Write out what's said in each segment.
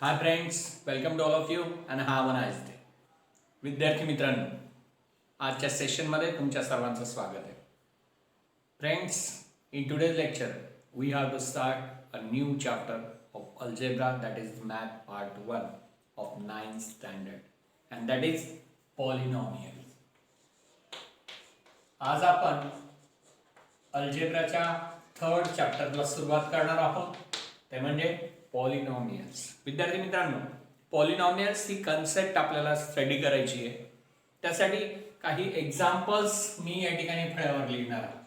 High friends, welcome to all of you and have a nice day. विद्यार्थी मित्रांनो, आजच्या सेशनमध्ये तुमच्या सर्वांचं स्वागत आहे. Friends, in today's lecture we have to start a new chapter of algebra, that is math part 1 of 9th standard, and that is polynomials. आज आपण अल्जेब्राच्या थर्ड चॅप्टरला सुरुवात करणार आहोत, ते म्हणजे पॉलिनॉमियल्स. विद्यार्थी मित्रांनो, पॉलिनॉमियल्स ही कन्सेप्ट आपल्याला स्टडी करायची आहे. त्यासाठी काही एक्झाम्पल्स मी या ठिकाणी फळ्यावर लिहिणार आहे.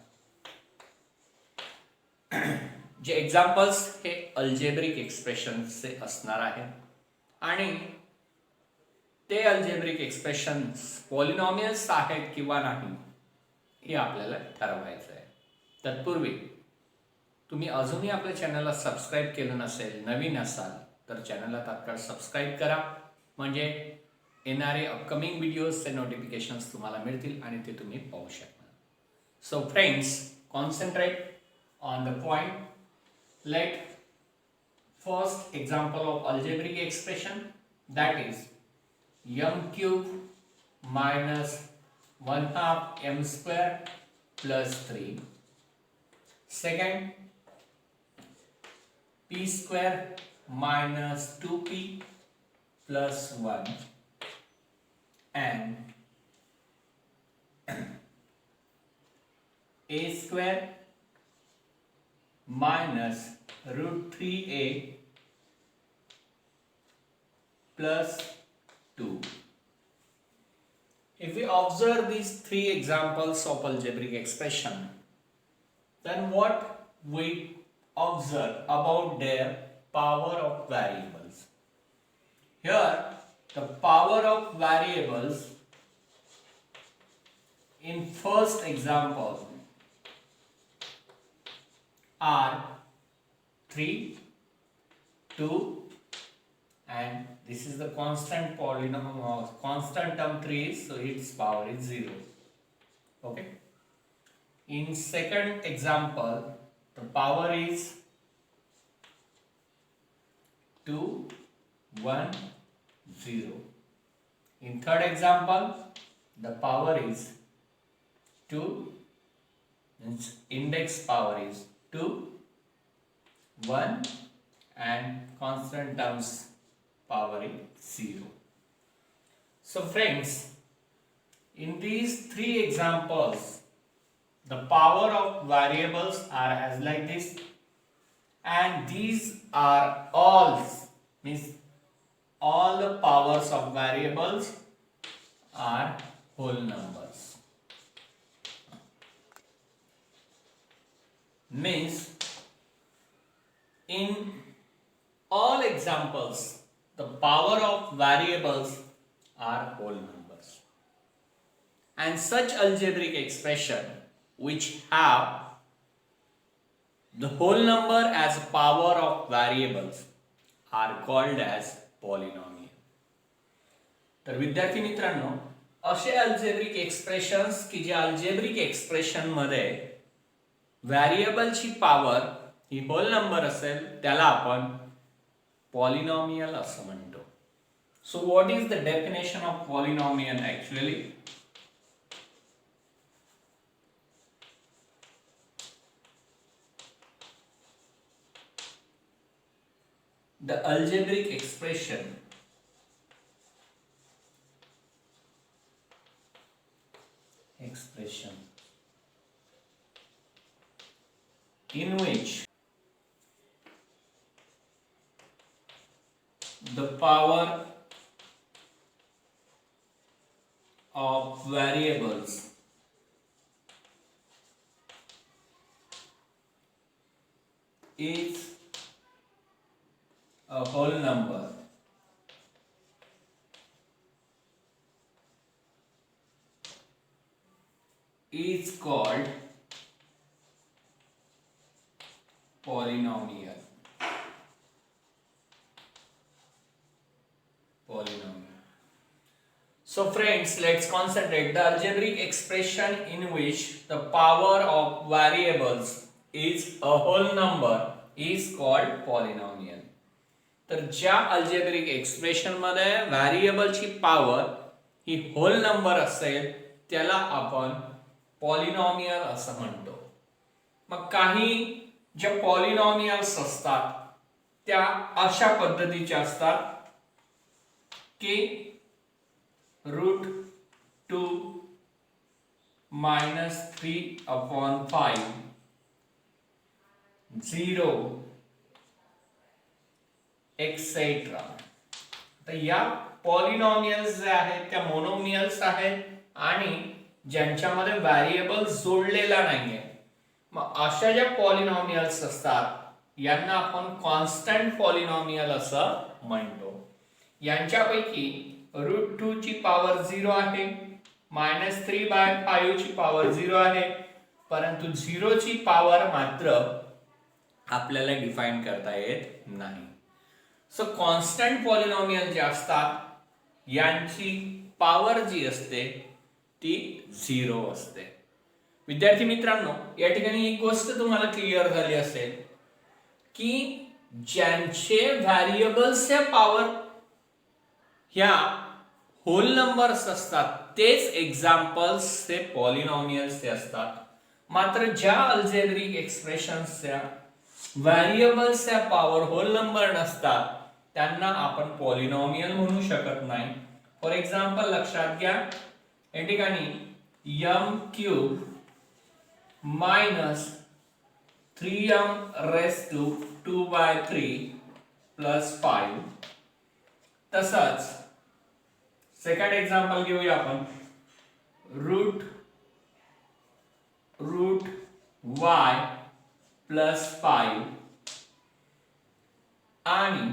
जे एक्झाम्पल्स हे अल्जेब्रिक एक्सप्रेशन्सचे असणार आहेत आणि ते अल्जेब्रिक एक्सप्रेशन्स पॉलिनॉमियल्स आहेत किंवा नाही हे आपल्याला ठरवायचं आहे. तत्पूर्वी तुम्ही अजूनही आपल्या चॅनलला सबस्क्राईब केलं नसेल, नवीन असाल तर चॅनलला तात्काळ सबस्क्राईब करा, म्हणजे येणारे अपकमिंग व्हिडिओजचे नोटिफिकेशन्स तुम्हाला मिळतील आणि ते तुम्ही पाहू शकता. So friends, concentrate on the point. Let first example of algebraic expression, that is m cube minus 1 half m square plus 3. Second, p square minus 2p plus 1 and a square minus root 3a plus 2. If we observe these three examples of algebraic expression, then what we observe about their power of variables. Here, the power of variables in first example are 3, 2, and this is the constant polynomial, constant term 3, so its power is 0. Okay. In second example, the power is 2, 1, 0. In third example, the power is 2, means index power is 2, 1 and constant terms power is 0. So friends, in these three examples, the power of variables are as like this, and these are all, means all the powers of variables are whole numbers. Means in all examples the power of variables are whole numbers, and such algebraic expression which have the whole number as power of variables are called as polynomial. तर विद्यार्थी मित्रांनो, असे algebraic expressions की जे algebraic expression मध्ये व्हॅरिएबलची power ही hole number असेल त्याला आपण पॉलिनॉमियल असं म्हणतो. So what is the definition of polynomial actually? The algebraic expression in which the power of variables is a whole number is called polynomial. So friends, let's concentrate. The algebraic expression in which the power of variables is a whole number is called polynomial. तर ज्या algebraic expression मध्ये व्हेरिएबलची power ही hole number असेल त्याला आपण polynomial असं म्हणतो. मग काही ज्या पॉलिनॉमियल्स असतात त्या अशा पद्धतीच्या असतात की √2 - 3/5 0 एक्सेट्रा. तर या पॉलिनॉमियल्स जे आहेत त्या मोनोमियल्स आहेत आणि ज्यांच्यामध्ये व्हेरिएबल जोडलेला नाहीये. मग अशा ज्या पॉलिनॉमियल्स असतात यांना आपण कॉन्स्टंट पॉलिनॉमियल असं म्हणतो. यांच्यापैकी √2 ची पॉवर 0 आहे, -3/5 ची पॉवर 0 आहे, परंतु 0 ची पॉवर मात्र आपल्याला डिफाइन करता येत नाही. सो कॉन्स्टंट पॉलिनॉमियल जे असतात यांची पॉवर जी असते ती 0 असते. विद्यार्थी मित्रांनो, या ठिकाणी एक गोष्ट तुम्हाला क्लिअर झाली असेल की ज्यांचे व्हेरिएबल्सच्या पॉवर ह्या होल नंबर्स असतात तेच एक्झाम्पल्स ते पॉलिनॉमियल्सचे असतात. मात्र ज्या अल्जेब्रिक एक्सप्रेशन्सच्या व्हेरिएबल्सच्या पॉवर होल नंबर नसतात त्यांना आपण पॉलिनॉमियल म्हणू शकत नाही. फॉर एक्झाम्पल लक्षात घ्या, या ठिकाणी m³ - 3m⁻² + 5. तसंच सेकंड एक्झाम्पल घेऊया आपण, √y + 5 आणि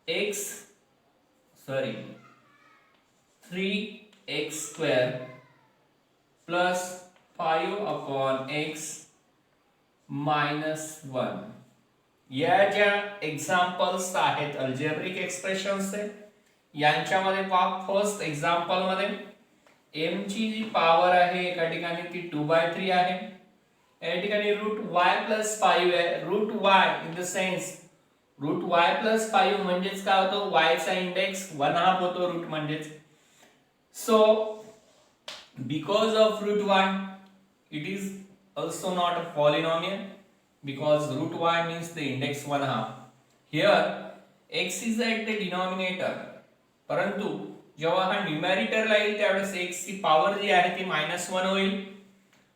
3x² + 5/x - 1. या ज्या एक्झाम्पल्स आहेत अल्जेब्रिक एक्सप्रेशन्सचे यांच्यामध्ये फर्स्ट एक्झाम्पल मध्ये m ची जी पॉवर आहे एका ठिकाणी ती 2/3 आहे, या ठिकाणी √y + 5 आहे. √y in the sense √y + 5 म्हणजेच काय होतो, y चा इंडेक्स 1/2 होतो रूट म्हणजेच. So because of √y it is also not a polynomial because √y means the index 1/2. Here x is at the denominator, परंतु जेव्हा हा न्यूमरेटरला येईल त्यावेळेस x ची पॉवर जी आहे ती -1 होईल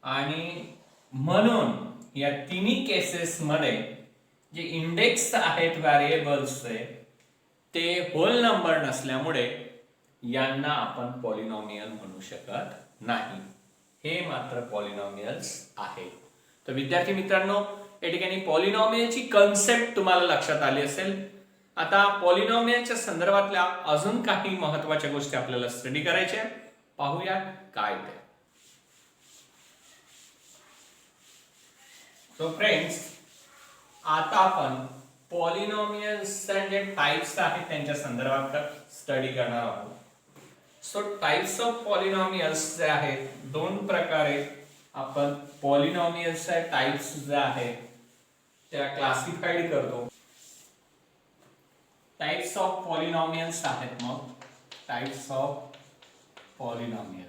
आणि म्हणून या तिन्ही केसेस मध्ये जे इंडेक्स आहेत व्हेरिएबल्सचे ते होल नंबर नसल्यामुळे यांना आपण पॉलिनॉमियल म्हणू शकत नाही. हे मात्र पॉलिनॉमियल्स आहेत. तर विद्यार्थी मित्रांनो, या ठिकाणी पॉलिनॉमियलची कन्सेप्ट तुम्हाला लक्षात आली असेल. आता पॉलिनॉमियलच्या संदर्भातल्या अजून काही महत्त्वाच्या गोष्टी आपल्याला स्टडी करायच्या, पाहूया काय ते. सो फ्रेंड्स, आता आपण पॉलिनॉमियल्सचे जे टाइप्स आहेत त्यांच्या संदर्भात स्टडी करणार आहोत. सो टाइप्स ऑफ पॉलिनॉमियल्स जे आहेत दोन प्रकारे आपण पॉलिनॉमियल्सचे टाइप्स जे आहेत त्या क्लासिफाईड करतो. टाइप्स ऑफ पॉलिनॉमियल्स आहेत. मग टाइप्स ऑफ पॉलिनॉमियल,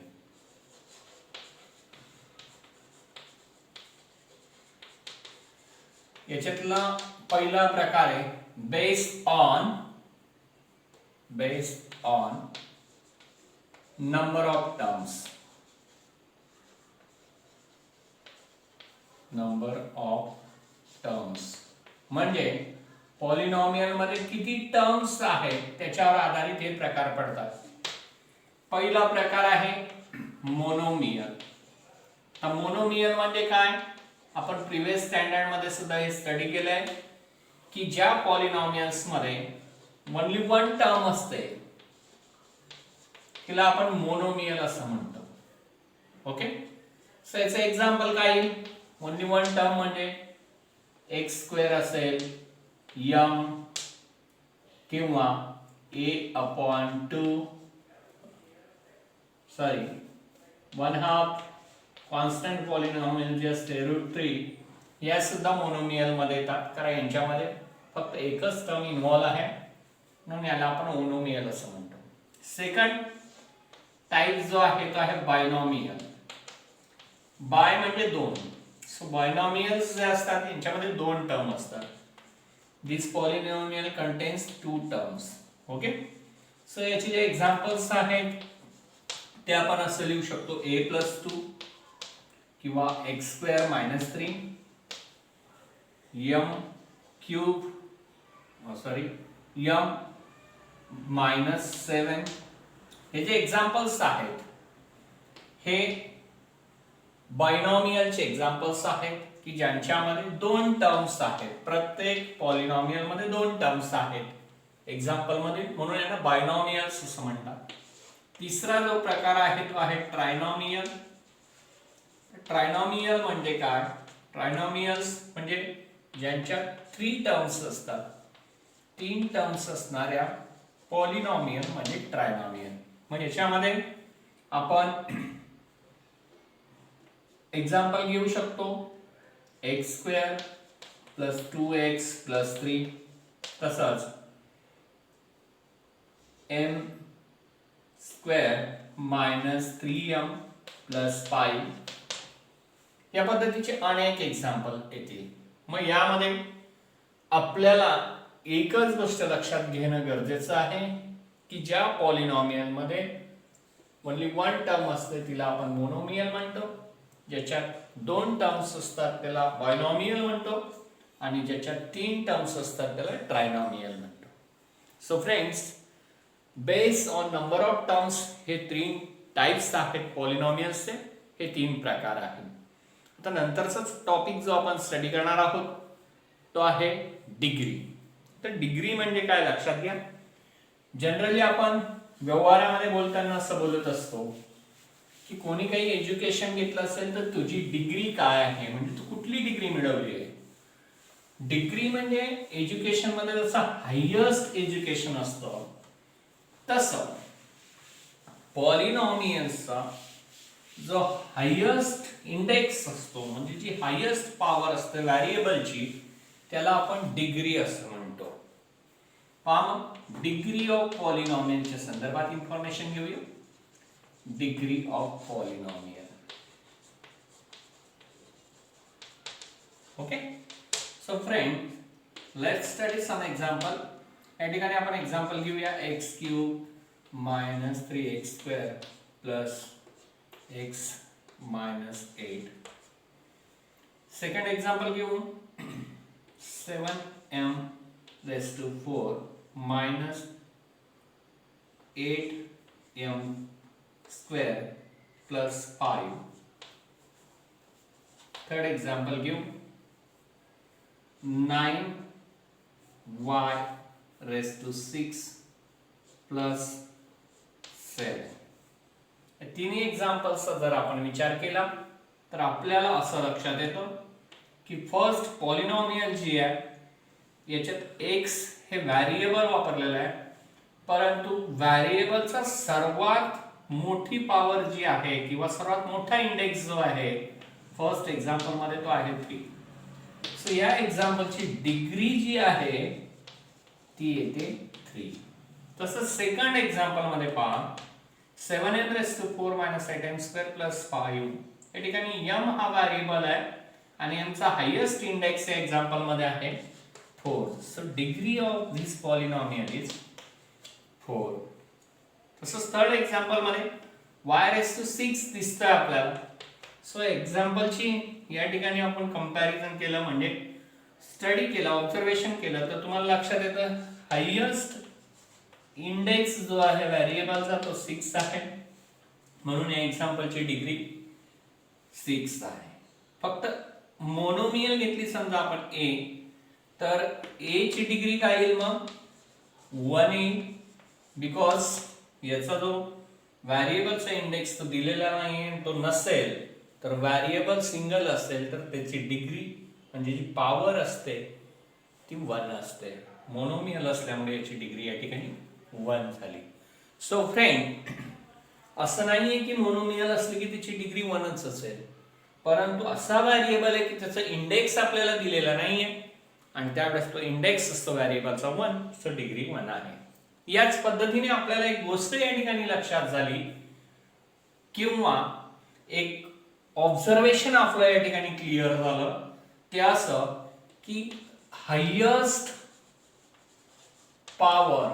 याच्यातला पहिला प्रकार आहे based on number of terms. म्हणजे पॉलिनॉमियल मध्ये किती टर्म्स आहेत त्याच्यावर आधारित हे प्रकार पडतात. पहिला प्रकार आहे मोनोमियल. मोनोमियल म्हणजे काय, आपण प्रिव्हियस स्टँडर्ड मध्ये सुद्धा हे स्टडी केलंय की ज्या पॉलिनॉमियल्स मध्ये ओनली वन टर्म असते तिला आपण मोनोमियल असं म्हणतो. ओके, सो याचं एक्झाम्पल काय, ओनली वन टर्म म्हणजे x² असेल, m किंवा a/2 1/2 कॉन्स्टंट पॉलिनॉमियल जे असते √3 या सुद्धा मोनोमियल मध्ये येतात, कारण यांच्यामध्ये फक्त एकच टर्म इन्व्हॉल्व आहे, म्हणून याला आपण मोनोमियल असं म्हणतो. सेकंड टाइप जो आहे तो आहे बायनॉमियल. बाय म्हणजे दोन. सो बायनॉमियल्स जे असतात यांच्यामध्ये दोन टर्म असतात. This polynomial contains two terms. Okay, so याचे जे एक्झाम्पल्स आहेत ते आपण असं लिहू शकतो a+2 किंवा x² - 3 m³ -7. हे जे एक्झाम्पल्स आहेत हे बायनॉमियलचे एक्झाम्पल्स आहेत की ज्यांच्यामध्ये दोन टर्म्स आहेत. प्रत्येक पॉलिनॉमियल मध्ये दोन टर्म्स आहेत एक्झाम्पल मध्ये, म्हणून यांना बायनॉमियल्स असं म्हणतात. तिसरा जो प्रकार आहे तो आहे ट्रायनॉमियल. ट्रायनॉमियल म्हणजे काय? ट्रायनॉमियल्स म्हणजे ज्यांच्या 3 टर्म्स असतात, 3 टर्म्स असणाऱ्या पॉलिनॉमियल म्हणजे ट्रायनॉमियल. म्हणजे याच्यामध्ये आपण एक्झाम्पल घेऊ शकतो x² + 2x + 3, तसंच m² - 3m + 5. या पद्धतीचे अनेक एक्झाम्पल येतील. मग यामध्ये आपल्याला एकच गोष्ट लक्षात घेणं गरजेचं आहे की ज्या पॉलिनॉमियल मध्ये ओन्ली वन टर्म असते तिला आपण मोनोमियल म्हणतो, ज्याच्यात दोन टर्म्स असतात त्याला बायनॉमियल म्हणतो, आणि ज्याच्यात 3 टर्म्स असतात त्याला ट्रायनॉमियल म्हणतो. So friends, based on number of terms हे 3 टाइप्स आहेत पॉलिनॉमियल्सचे, हे 3 प्रकार आहेत. आता नंतरचाच टॉपिक जो आपण स्टडी करणार आहोत तो आहे डिग्री. तर डिग्री म्हणजे काय लक्षात घ्या. जनरली आपण व्यवहारामध्ये बोलताना असं बोलत असतो की कोणी काही एज्युकेशन घेतलं असेल तर तुझी डिग्री काय आहे, म्हणजे तू कुठली डिग्री मिळवली आहे. डिग्री म्हणजे एज्युकेशन मध्ये जसं हायेस्ट एज्युकेशन असतं तसं पॉलिनॉमियल्सचा जो हायेस्ट इंडेक्स असतो, म्हणजे जी हायेस्ट पॉवर असते व्हेरिएबलची, त्याला आपण डिग्री असं म्हणतो. मग डिग्री ऑफ पॉलिनॉमियलच्या संदर्भात इन्फॉर्मेशन घेऊया. Degree of polynomial. Okay, so friend, let's study some example. या ठिकाणी आपण एक्झाम्पल घेऊया x³ - 3x² + x - 8. Second example घेऊ 7m⁴ - 8m² + 5. थर्ड एक्झाम्पल घेऊ 9y⁶ + 7. तिन्ही एक्झाम्पल्सचा जर आपण विचार केला तर आपल्याला असं लक्षात येतं की फर्स्ट पॉलिनॉमियल जी आहे याच्यात x हे व्हेरिएबल वापरलेलं आहे, परंतु व्हेरिएबलचा सर्वात मोठी पॉवर जी आहे किंवा सर्वात मोठा इंडेक्स जो आहे फर्स्ट एक्झाम्पल मध्ये तो आहे 3. सो या एक्झाम्पलची डिग्री जी आहे ती येते 3. तसंच सेकंड एक्झाम्पल मध्ये पहा 7m⁴ - 8m² + 5. या ठिकाणी m हा व्हेरिएबल आहे आणि यांचा हायेस्ट इंडेक्स या एक्झाम्पल मध्ये आहे 4. So degree of this polynomial is 4. तसंच थर्ड एक्झाम्पल मध्ये y⁶ दिसतोय आपल्याला. सो एक्झाम्पलची या ठिकाणी आपण कंपॅरिझन केलं म्हणजे स्टडी केलं, ऑब्झर्वेशन केलं तर तुम्हाला लक्षात येतं हायेस्ट इंडेक्स जो आहे व्हेरिएबलचा तो 6 आहे, म्हणून या एक्झाम्पलची डिग्री 6 आहे. फक्त मोनोमियल घेतली समजा आपण a, तर a ची डिग्री काय येईल मग 1 येईल, बिकॉज याचा जो व्हेरिएबलचा इंडेक्स तो दिलेला नाहीये, तो नसेल तर व्हेरिएबल सिंगल असेल तर त्याची डिग्री म्हणजे जी पॉवर असते ती 1 असते. मोनोमियल असल्यामुळे याची डिग्री या ठिकाणी 1 झाली. सो फ्रेंड, असं नाहीये की मोनोमियल असले की त्याची डिग्री 1च असेल, परंतु असा व्हेरिएबल आहे की त्याचा इंडेक्स आपल्याला दिलेला नाहीये आणि त्यावेळेस तो इंडेक्स असतो व्हेरिएबलचा 1, सो डिग्री 1 आहे. याच पद्धतीने आपल्याला एक गोष्ट या ठिकाणी लक्षात झाली किंवा एक ऑब्झर्वेशन आपलं या ठिकाणी क्लिअर झालं, ते असं की हायेस्ट पॉवर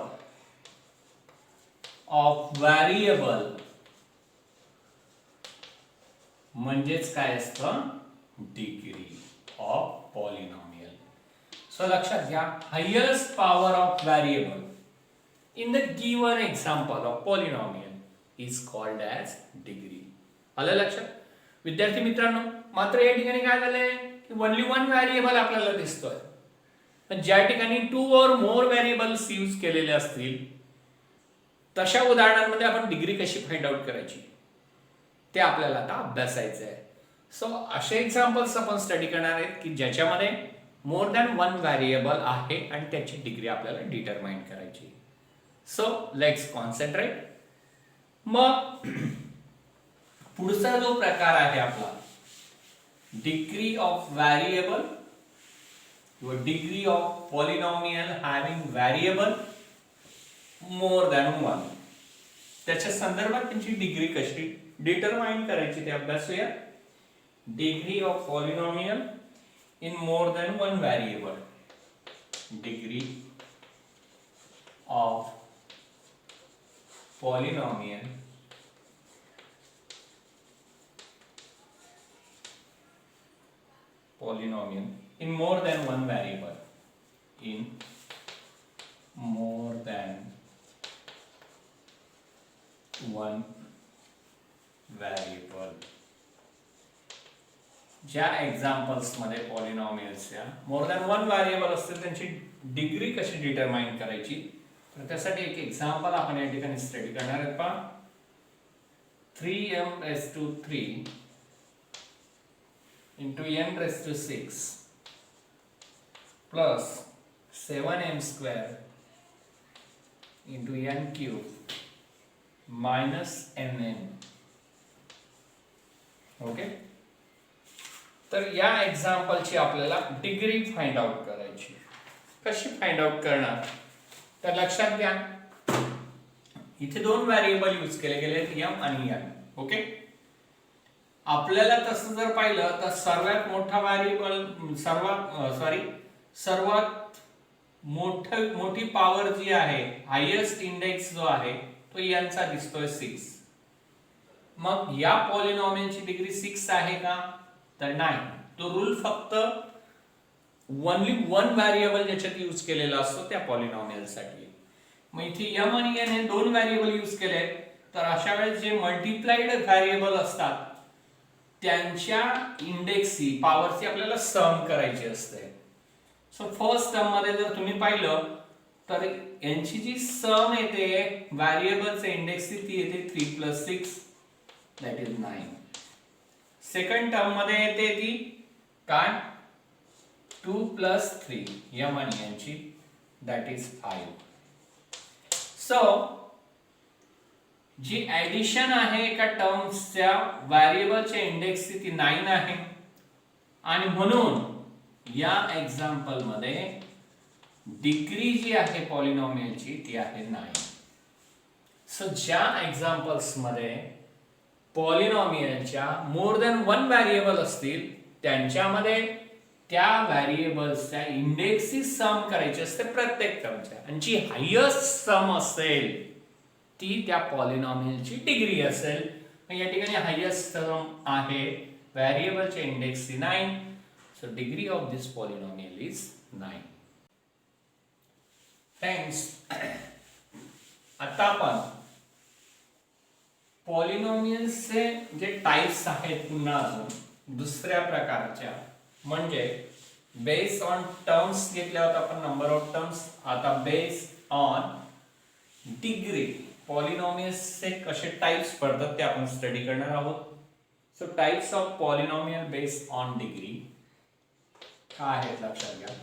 ऑफ व्हेरिएबल म्हणजेच काय असतं, डिग्री ऑफ पॉलिनॉमियल. सो लक्षात घ्या, highest power of variable in the given example of polynomial is called as degree. आलं लक्षात विद्यार्थी मित्रांनो? मात्र या ठिकाणी काय झालंय की ओनली वन व्हेरिएबल आपल्याला दिसतोय, पण ज्या ठिकाणी 2 और मोर व्हेरिएबल्स यूज केलेले असतील तशा उदाहरणांमध्ये आपण डिग्री कशी फाइंड आउट करायची ते आपल्याला आता अभ्यासायचं आहे. सो असे एक्झाम्पल्स आपण स्टडी करणार आहेत की ज्याच्यामध्ये मोर दॅन 1 व्हेरिएबल आहे आणि त्याची डिग्री आपल्याला डिटरमाइन करायची. So let's concentrate. मग पुढचा जो प्रकार आहे आपला डिग्री ऑफ व्हेरिएबल किंवा degree of polynomial having variable more than 1, त्याच्या संदर्भात त्यांची डिग्री कशी डिटरमाइन करायची ते अभ्यासूया. Degree of polynomial in more than 1 variable. Degree of polynomial in more than 1 variable. In more than 1 variable. ज्या एक्झाम्पल्स मध्ये पॉलिनॉमियल्सच्या मोर दॅन 1 व्हेरिएबल असते त्यांची डिग्री कशी डिटरमाइन करायची, तर त्यासाठी एक एक्झाम्पल आपण या ठिकाणी स्टडी करणार आहोत. पहा, 3m⁻³ into n raised to 6 plus 7m² into n³ minus nn. Okay, तर या एक्झाम्पलची आपल्याला डिग्री फाइंड आउट करायची. कशी फाइंड आउट करणार, तर लक्षात घ्या इथे 2 व्हेरिएबल यूज केले गेले, m आणि n. ओके, आपल्याला तसं जर पाहिलं तर सर्वात मोठा व्हेरिएबल सर्वात मोठी पॉवर जी आहे, हायेस्ट इंडेक्स जो आहे तो यांचा दिसतोय 6. मग या पॉलिनॉमियलची डिग्री 6 आहे का, तर नाही. तो रूल फक्त ओनली 1 व्हेरिएबल ज्याच्यात यूज केलेला असतो त्या पॉलिनॉमियल साठी. मग इथे m आणि n हे 2 व्हेरिएबल यूज केले, तर अशा वेळेस जे मल्टिप्लाइड व्हेरिएबल असतात त्यांच्या इंडेक्सची पॉवरची आपल्याला सम करायची असते. सो फर्स्ट टर्म मध्ये जर तुम्ही पाहिलं तर यांची जी सम येते व्हेरिएबलचे इंडेक्सची ती येते 3 + 6 दॅट इज 9. सेकंड टर्म मध्ये येते ती काय 2 + 3 m आणि n ची दॅट इज 5. सो जी ऍडिशन आहे एका टर्म्सच्या व्हेरिएबलच्या इंडेक्सची ती 9 आहे आणि म्हणून या एक्झाम्पल मध्ये डिग्री जी आहे पॉलिनॉमियलची ती आहे 9. सो ज्या एक्झाम्पल्स मध्ये पॉलिनॉमियलच्या मोर दॅन 1 व्हेरिएबल असतील त्यांच्यामध्ये त्या व्हेरिएबल्सच्या इंडेक्सची सम करायची असते प्रत्येक टर्मच्या, आणि जी हायेस्ट सम असेल ती त्या पॉलिनॉमियलची डिग्री असेल. या ठिकाणी हायेस्ट सम आहे व्हेरिएबलच्या इंडेक्सची 9. So degree of this polynomial is 9. Friends, आता आपण पॉलिनॉमियल्सचे जे टाइप्स आहेत पुन्हा अजून दुसऱ्या प्रकारच्या, म्हणजे बेस्ड ऑन टर्म्स घेतल्या होत्या आपण, नंबर ऑफ टर्म्स. आता बेस्ड ऑन डिग्री पॉलिनॉमियल्सचे कसे टाइप्स पडतात ते आपण स्टडी करणार आहोत. So types of polynomial based on degree काय आहेत लक्षात घ्या.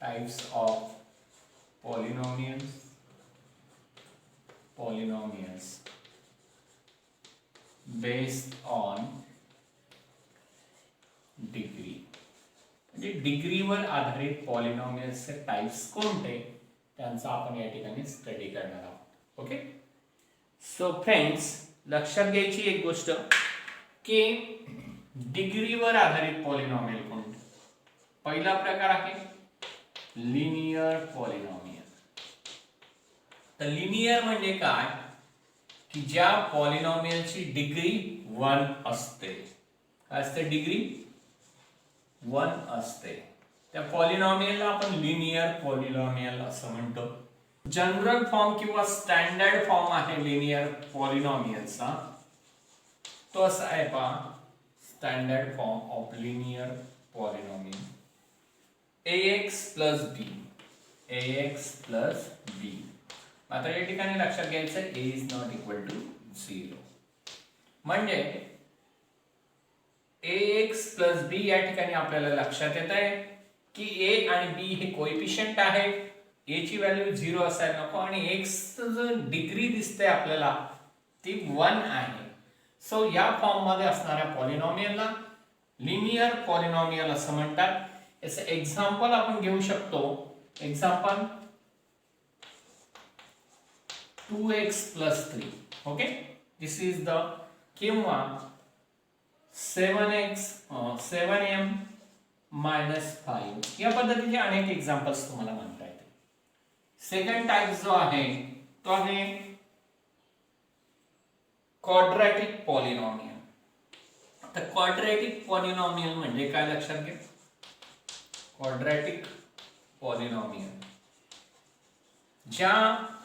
Types of polynomials based on degree. म्हणजे डिग्रीवर आधारित पॉलिनॉमियल्सचे टाइप्स कोणते त्यांचा आपण या ठिकाणी स्टडी करणार आहोत. ओके, सो फ्रेंड्स, लक्षात घ्यायची एक गोष्ट की डिग्रीवर आधारित पॉलिनॉमियल कोणते. पहिला प्रकार आहे लिनियर पॉलिनॉमियल. तर लिनियर म्हणजे काय की ज्या पॉलिनॉमियलची डिग्री 1 असते. काय असते? डिग्री 1 असते. त्या पॉलिनॉमियलला आपण लिनियर पॉलिनॉमियल असं म्हणतो. जनरल फॉर्म किंवा स्टँडर्ड फॉर्म आहे लिनियर पॉलिनॉमियलचा. तो असा आहे पहा, standard form of linear polynomial ax plus B. ax plus B. आता या ठिकाणी लक्षात घ्यायचं a is not equal to 0. म्हणजे ax प्लस बी या ठिकाणी आपल्याला लक्षात येत आहे की a आणि b हे कोएफिशियंट आहेत. a ची व्हॅल्यू 0 असायला नको आणि x जो डिग्री दिसते आपल्याला ती 1 आहे. सो या फॉर्म मध्ये असणाऱ्या पॉलिनॉमियलला लिनियर पॉलिनॉमियल असं म्हणतात. याचं एक्झाम्पल आपण घेऊ शकतो. Example 2x plus 3. okay, this is the किंवा 7m minus 5 या पद्धतीचे अनेक एक्झाम्पल्स तुम्हाला म्हणता येतील. सेकंड टाइप जो आहे तो आहे क्वाड्रॅटिक पॉलिनॉमियल. तर क्वाड्रॅटिक पॉलिनॉमियल म्हणजे काय लक्षात घ्या. क्वाड्रॅटिक पॉलिनॉमियल ज्या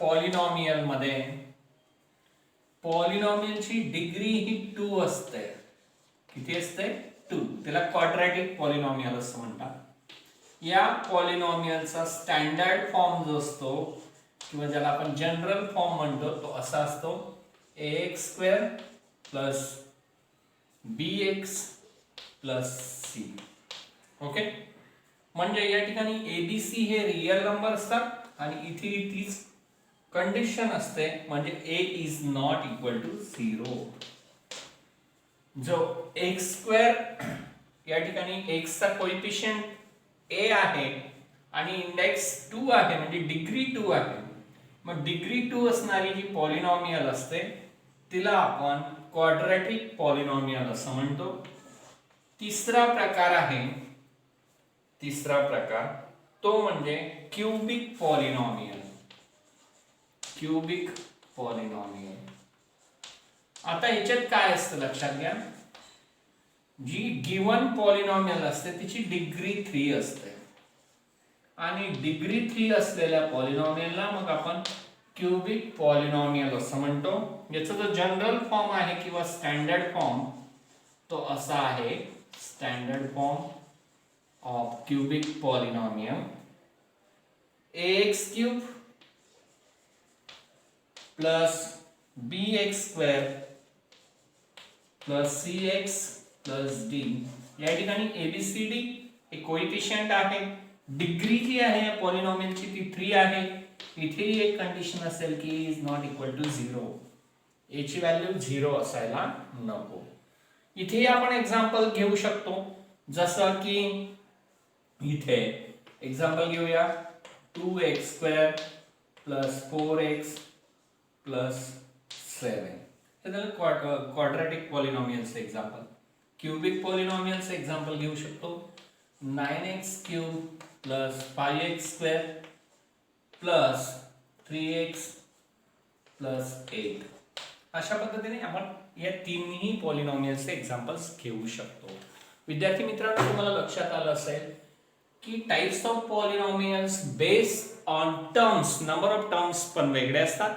पॉलिनॉमियल मध्ये पॉलिनॉमियलची डिग्री ही 2 असते. किती असते? 2. त्याला क्वाड्रॅटिक पॉलिनॉमियल असं म्हणतात. या पॉलिनॉमियलचा स्टँडर्ड फॉर्म जो असतो किंवा ज्याला आपण जनरल फॉर्म म्हणतो तो असा असतो ax² plus bx plus c. Okay, म्हणजे या ठिकाणी abc हे रियल नंबर असतात आणि इथे तीच कंडिशन असते म्हणजे a is not equal to 0. जो x² या ठिकाणी x चा कोएफिशियंट a आहे आणि इंडेक्स 2 आहे म्हणजे डिग्री 2 आहे. मग डिग्री 2 असणारी जी पॉलिनॉमियल असते तिला आपण क्वाड्रॅटिक पॉलिनॉमियल असं म्हणतो. तिसरा प्रकार आहे, तिसरा प्रकार तो म्हणजे क्यूबिक पॉलिनॉमियल. Cubic polynomial. आता ह्याच्यात काय असतं लक्षात घ्या. जी गिवन पॉलिनॉमियल असते तिची डिग्री 3 असते आणि डिग्री 3 असलेल्या पॉलिनॉमियलला मग आपण क्यूबिक पॉलिनॉमियल असं म्हणतो. याचा जो जनरल फॉर्म आहे किंवा स्टँडर्ड फॉर्म तो असा आहे. Standard form of cubic polynomial ax³ plus bx² plus cx plus d. या ठिकाणी abcd हे कोएफिशियंट आहे. डिग्री जी आहे या पॉलिनॉमियलची ती 3 आहे. इथेही एक कंडिशन असेल की is not equal to 0. a ची व्हॅल्यू 0 असायला नको. इथे आपण एक्झाम्पल घेऊ शकतो जसं की इथे एक्झाम्पल घेऊया 2x² प्लस 4x प्लस 7. हे झालं क्वाड्रॅटिक पॉलिनॉमियलचे एक्झाम्पल. क्यूबिक पॉलिनॉमियलचे एक्झाम्पल घेऊ शकतो 9x³ plus 5x² plus 3x plus 8. अशा पद्धतीने आपण या तिन्ही पॉलिनॉमियलचे एक्झाम्पल्स घेऊ शकतो. विद्यार्थी मित्रांनो, तुम्हाला लक्षात आलं असेल की types of polynomials based on terms, number of terms पण वेगळे असतात.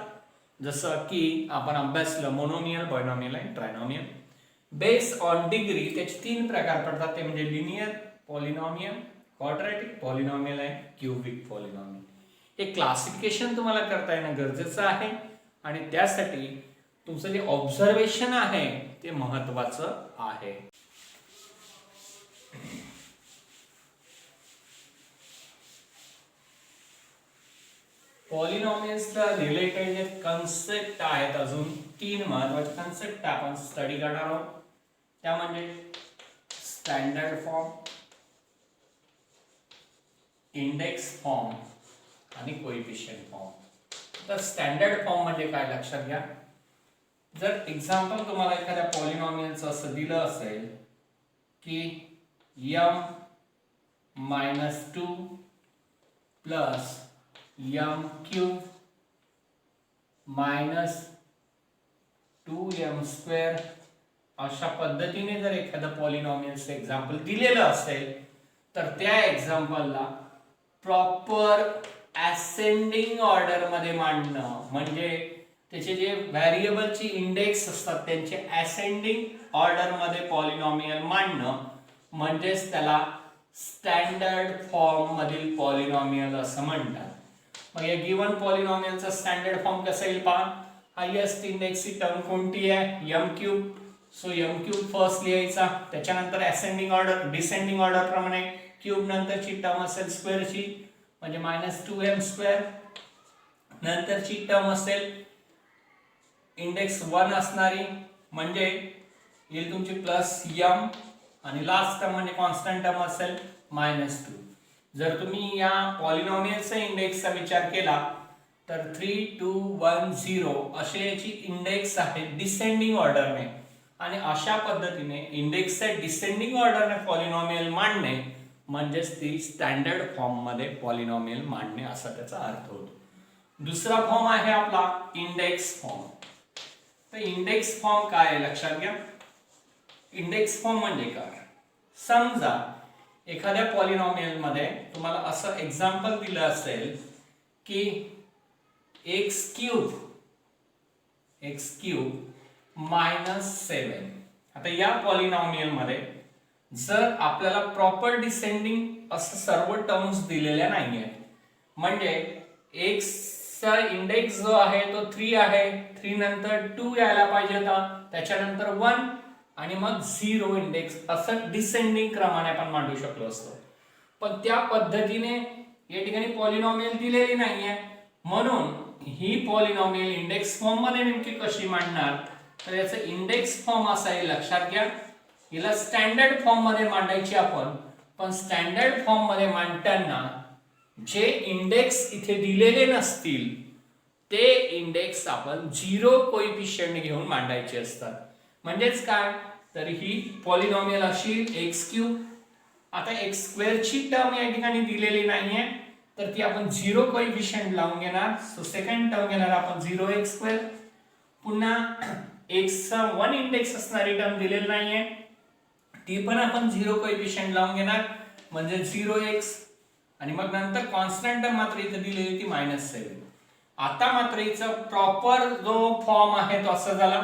जसं की आपण अभ्यासलं मोनोमियल, बायनॉमियल आणि ट्रायनॉमियल. बेस्ड ऑन डिग्री त्याचे 3 प्रकार पडतात. ते म्हणजे लिनियर पॉलिनॉमियल, क्वाड्रॅटिक पॉलिनॉमियल आणि क्यूबिक पॉलिनॉमियल. हे क्लासिफिकेशन तुम्हाला करता येणं गरजेचं आहे आणि त्यासाठी तुमचं जे ऑब्झर्वेशन आहे ते महत्त्वाचं आहे. पॉलिनॉमियल्सला रिलेटेड जे कन्सेप्ट आहेत अजून 3 महत्त्वाचे कन्सेप्ट आपण स्टडी करणार आहोत. त्या म्हणजे स्टँडर्ड फॉर्म, इंडेक्स फॉर्म आणि कोएफिशियंट फॉर्म. तर स्टँडर्ड फॉर्म म्हणजे काय लक्षात घ्या. जर एक्झाम्पल तुम्हाला एखाद्या पॉलिनॉमियलचं असं दिलं असेल की m-2 plus m³ minus 2m² अशा पद्धतीने जर एखादं पॉलिनॉमियलचं एक्झाम्पल दिलेलं असेल तर त्या एक्झाम्पलला प्रॉपर असेंडिंग ऑर्डर मध्ये मांडणं म्हणजे त्याचे जे व्हेरिएबलची इंडेक्स असतात त्यांचे असेंडिंग ऑर्डर मध्ये पॉलिनॉमियल मांडणं म्हणजेच त्याला स्टँडर्ड फॉर्म मधील पॉलिनॉमियल असं म्हणतात. मग या गिवन पॉलिनॉमियलचा स्टँडर्ड फॉर्म कसा येईल पहा. हायेस्ट इंडेक्सची टर्म कोणती आहे m³. सो m³ फर्स्ट लिहायचा, त्याच्यानंतर असेंडिंग ऑर्डर डिसेंडिंग ऑर्डर प्रमाणे क्यूब नंतरची टर्म असेल स्क्वेअरची म्हणजे -2m². नंतरची टर्म असेल इंडेक्स 1 असणारी म्हणजे येईल तुमची +m आणि लास्ट टर्म म्हणजे कॉन्स्टंट टर्म असेल -2. जर तुम्ही या पॉलिनॉमियलचा इंडेक्सचा विचार केला तर 3, 2, 1, 0 असे याची इंडेक्स आहे डिसेंडिंग ऑर्डरने आणि अशा पद्धतीने इंडेक्सच्या डिसेंडिंग ऑर्डरने पॉलिनॉमियल मांडणे म्हणजेच ती स्टँडर्ड फॉर्म मध्ये पॉलिनॉमियल मांडणे असा त्याचा अर्थ होतो. दुसरा फॉर्म आहे आपला इंडेक्स फॉर्म. तर इंडेक्स फॉर्म काय आहे लक्षात घ्या. इंडेक्स फॉर्म म्हणजे काय. समजा एखाद्या पॉलिनॉमियल मध्ये तुम्हाला असं एक्झाम्पल दिलं असेल की x³ -7. आता या पॉलिनॉमियल मध्ये जर आपल्याला प्रॉपर डिसेंडिंग असं सर्व टर्म्स दिलेल्या नाहीये म्हणजे x चा इंडेक्स जो आहे तो 3 आहे, 3 नंतर 2 यायला पाहिजे होता, त्याच्यानंतर 1 आणि मग 0 इंडेक्स असं डिसेंडिंग क्रमाने आपण मांडू शकलो असतो. पण त्या पद्धतीने या ठिकाणी पॉलिनॉमियल दिलेली नाहीये म्हणून ही पॉलिनॉमियल इंडेक्स फॉर्म मध्ये नेमकी कशी मांडणार तर याचं इंडेक्स फॉर्म असा आहे लक्षात घ्या. हिला स्टँडर्ड फॉर्म मध्ये मांडायची आपण, पण स्टँडर्ड फॉर्म मध्ये मांडताना जे इंडेक्स इथे दिलेले नसतील ते इंडेक्स आपण 0 कोएफिशियंट घेऊन मांडायचे असतात. म्हणजेच काय तर ही पॉलिनॉमियल अशी x³. आता x² ची टर्म या ठिकाणी दिलेली नाहीये तर ती आपण 0 कोएफिशियंट लावून घेणार. सो सेकंड टर्म घेणार आपण 0x². पुन्हा x चा 1 इंडेक्स असणारी टर्म दिलेली नाहीये ती पण आपण 0 कोएफिशियंट लावून घेणार म्हणजे 0x आणि मग नंतर कॉन्स्टंट टर्म मात्र इथे दिलेली ती -7. आता मात्र हिचा प्रॉपर जो फॉर्म आहे तो असा झाला.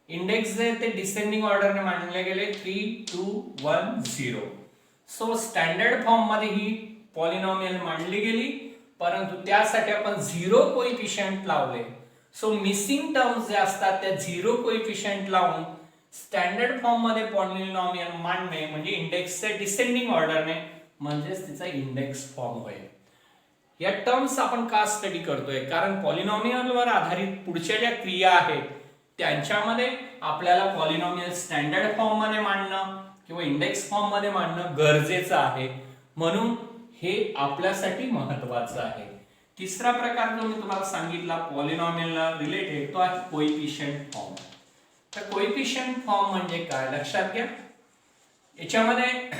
इंडेक्स जे ते डिसेंडिंग ऑर्डरने मांडले गेले 3, 2, 1, 0. सो स्टँडर्ड फॉर्म मध्ये ही पॉलिनॉमियल मांडली गेली परंतु त्यासाठी आपण 0 कोएफिशियंट लावले. सो मिसिंग टर्म्स जे असतात त्या 0 कोएफिशियंट लावून स्टँडर्ड फॉर्म मध्ये पॉलिनॉमियल मांडणे म्हणजे इंडेक्सच्या डिसेंडिंग ऑर्डरने म्हणजेच तिचा इंडेक्स फॉर्म होईल. या टर्म्स आपण का स्टडी करतोय कारण पॉलिनॉमियलवर आधारित पुढच्या ज्या क्रिया आहेत त्यांच्यामध्ये आपल्याला पॉलिनॉमियल स्टँडर्ड फॉर्म मध्ये मांडणं किंवा इंडेक्स फॉर्म मध्ये मांडणं गरजेचं आहे म्हणून हे आपल्यासाठी महत्त्वाचं आहे. तिसरा प्रकार जो मी तुम्हाला सांगितला पॉलिनॉमियलला रिलेटेड तो आहे कोएफिशियंट फॉर्म. तर कोएफिशियंट फॉर्म म्हणजे काय लक्षात घ्या. याच्यामध्ये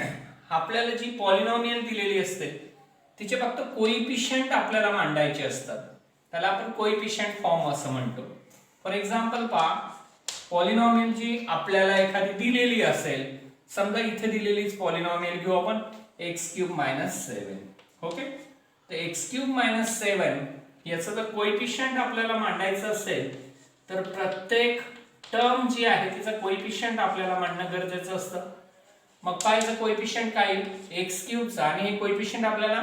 आपल्याला जी पॉलिनॉमियल दिलेली असते तिचे फक्त कोएफिशियंट आपल्याला मांडायचे असतात त्याला आपण कोएफिशियंट फॉर्म असं म्हणतो. फॉर एक्झाम्पल पहा पॉलिनॉमियल जी आपल्याला एखादी दिलेली असेल समजा इथे दिलेलीच पॉलिनॉमियल घेऊ आपण x³ -7. ओके तर x³ -7 याचं जर कोएफिशियंट आपल्याला मांडायचं असेल तर प्रत्येक टर्म जी आहे तिचा कोएफिशियंट आपल्याला मांडणं गरजेचं असतं. मग पाहायचं कोएफिशियंट काय येईल x³ चा आणि हे कोएफिशियंट आपल्याला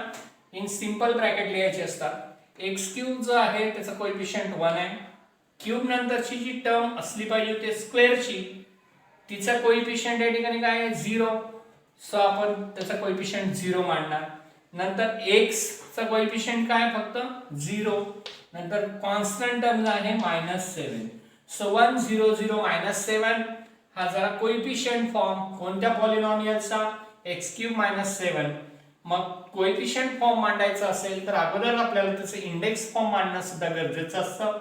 इन सिंपल ब्रॅकेट लिहायचे असतात. x³ जो आहे त्याचा कोएफिशियंट 1 आहे. क्यूब नंतरची जी टर्म असली पाहिजे ते स्क्वेअरची तिचा कोएफिशियंट या ठिकाणी काय आहे 0. सो आपण त्याचा कोएफिशियंट 0 मांडणार. नंतर x चा कोएफिशियंट काय फक्त 0. नंतर कॉन्स्टंट टर्म आहे -7. सो 1 0 0 -7 हा जरा कोएफिशियंट फॉर्म कोणत्या पॉलिनॉमियलचा x³ -7 मग कोएफिशियंट फॉर्म मांडायचा असेल तर अगोदर आपल्याला त्याचं इंडेक्स फॉर्म मांडणं सुद्धा गरजेचं असतं.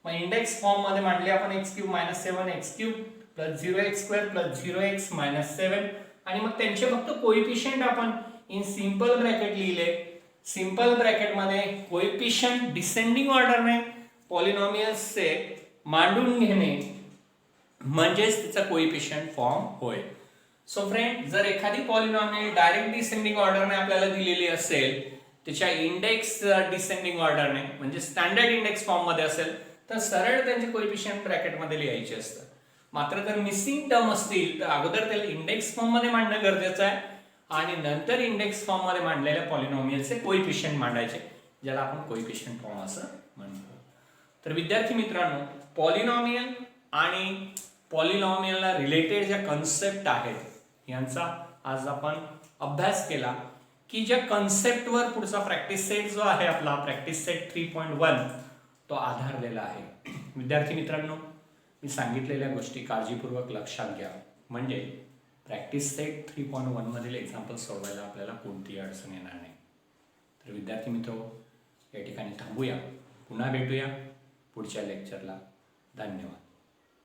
मग इंडेक्स फॉर्म मध्ये मांडले आपण x³ - 7x³ + 0x² + 0x - 7 आणि मग त्यांचे फक्त कोएफिशियंट आपण इन सिंपल ब्रॅकेट लिहिले. सिंपल ब्रॅकेट मध्ये कोएफिशियंट डिसेंडिंग ऑर्डरने पॉलिनॉमियल्सचे मांडून घेणे म्हणजेच त्याचा कोएफिशियंट फॉर्म होय. सो फ्रेंड, जर एखादी पॉलिनॉमियल डायरेक्ट डिसेंडिंग ऑर्डरने आपल्याला दिलेली असेल, त्याच्या इंडेक्स डिसेंडिंग ऑर्डरने म्हणजे स्टँडर्ड इंडेक्स फॉर्म मध्ये असेल तर सरळ त्यांचे कोएफिशियंट ब्रॅकेट मध्ये लिहायचे असतात. मात्र जर मिसिंग टर्म असतील तर अगोदर त्याला इंडेक्स फॉर्म मध्ये मांडणं गरजेचं आहे आणि नंतर इंडेक्स फॉर्म मध्ये मांडलेल्या पॉलिनॉमियलचे कोएफिशियंट मांडायचे, ज्याला आपण कोएफिशियंट फॉर्म असं म्हणतो. तर विद्यार्थी मित्रांनो, पॉलिनॉमियल आणि पॉलिनॉमियलला रिलेटेड ज्या कन्सेप्ट आहेत यांचा आज आपण अभ्यास केला की ज्या कन्सेप्टवर पुढचा प्रॅक्टिस सेट जो आहे आपला प्रॅक्टिस सेट 3.1 तो आधारलेला आहे. विद्यार्थी मित्रांनो, मी सांगितलेल्या गोष्टी काळजीपूर्वक लक्षात घ्या म्हणजे प्रॅक्टिस सेट 3.1 मधील एक्झाम्पल सोडवायला आपल्याला कोणतीही अडचण येणार नाही. तर विद्यार्थी मित्रो, या ठिकाणी थांबूया, पुन्हा भेटूया पुढच्या लेक्चरला. धन्यवाद.